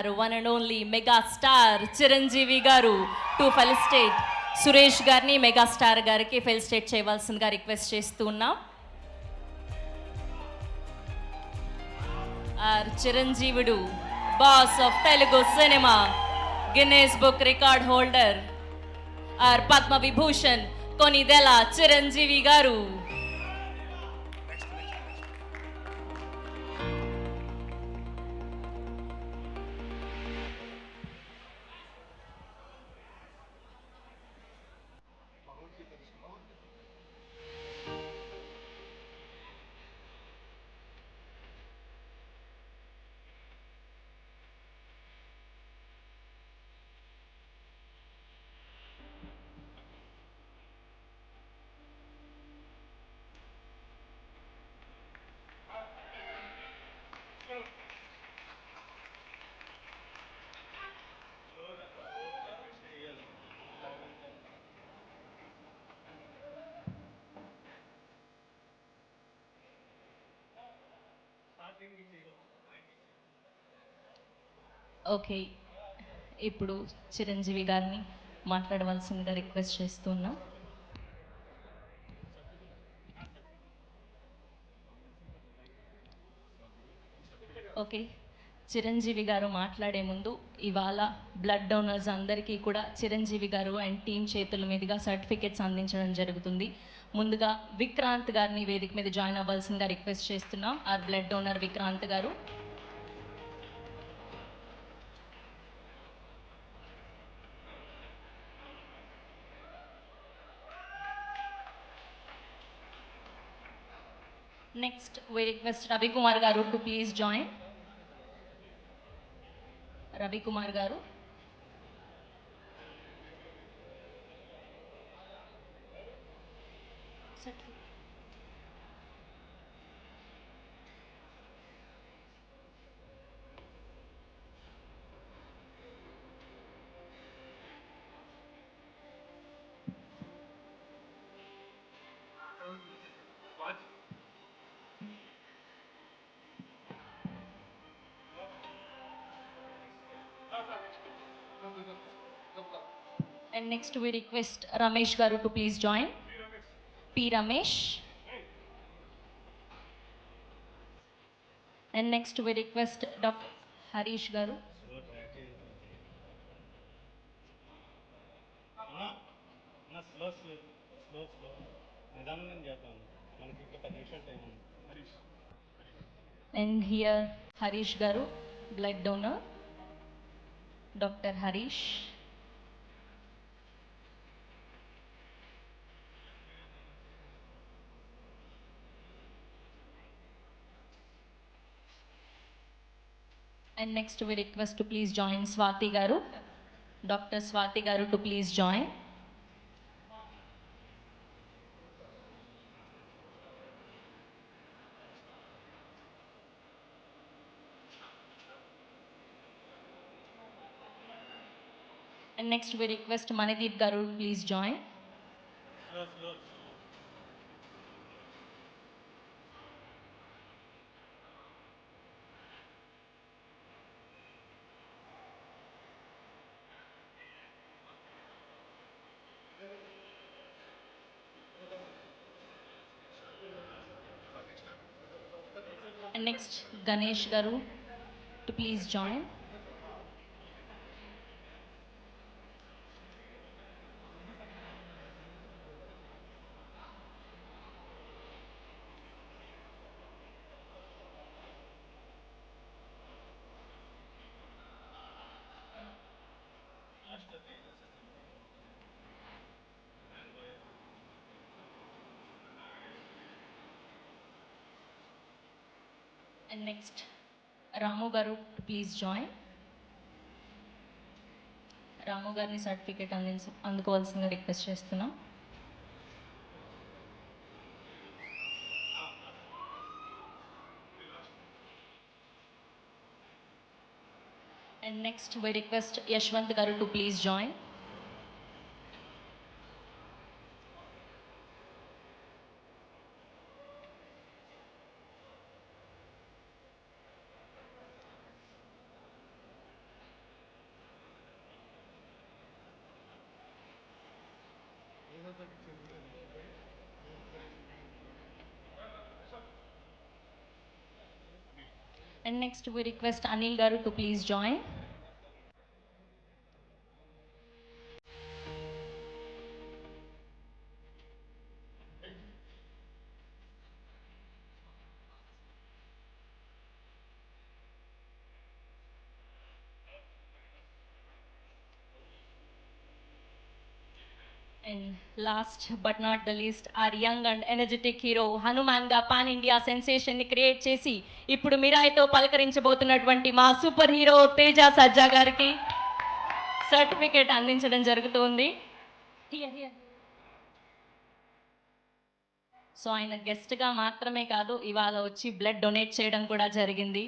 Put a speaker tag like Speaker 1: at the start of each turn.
Speaker 1: One and only mega star Chiranjeevi garu to felicitate Suresh garni mega star gariki felicitate cheyavalsinదిగా request చేస్తున్నాం. Our Chiranjeevudu, boss of Telugu cinema, Guinness Book record holder, our Padma Vibhushan Konidela Chiranjeevi garu. Okay, ఇప్పుడు చిరంజీవి గారిని మాట్లాడవలసిందిగా request చేస్తున్నా. Okay, Chiranjeevi గారు మాట్లాడే ముందు ఇవాళ బ్లడ్ డోనర్స్ అందరికీ కూడా చిరంజీవి గారు అండ్ టీం చేతుల మీదుగా సర్టిఫికెట్స్ అందించడం జరుగుతుంది. ముందుగా విక్రాంత్ గారిని వేదిక మీద జాయిన్ అవ్వాల్సిందిగా రిక్వెస్ట్ చేస్తున్నాం. ఆ బ్లడ్ డోనర్ విక్రాంత్ గారు. Next, we request Ravi Kumar garu to please join. Ravi Kumar garu. And next we request Ramesh garu to please join. P. Ramesh. And next we request Dr. Harish garu. And here Harish garu, blood donor, Dr. Harish. And next we request to please join Swati garu, Dr. Swati garu to please join. And next we request Manideep garu to please join. And next Ganesh garu to please join. And next Ramu garu to please join. రాము గారిని certificate అందుకోవాల్సిందిగా request చేస్తున్నాం. And next we request Yashwant garu to please join. And next we request Anil Garu to please join. And last but not the least, our young and energetic hero Hanuman గా pan India sensation ని create చేసి ఇప్పుడు మిరాయితో పలకరించబోతున్నటువంటి మా super hero Teja సజ్జా గారికి certificate అందించడం జరుగుతుంది. So ఆయన గెస్ట్గా మాత్రమే కాదు, ఇవాళ వచ్చి బ్లడ్ డొనేట్ చేయడం కూడా జరిగింది.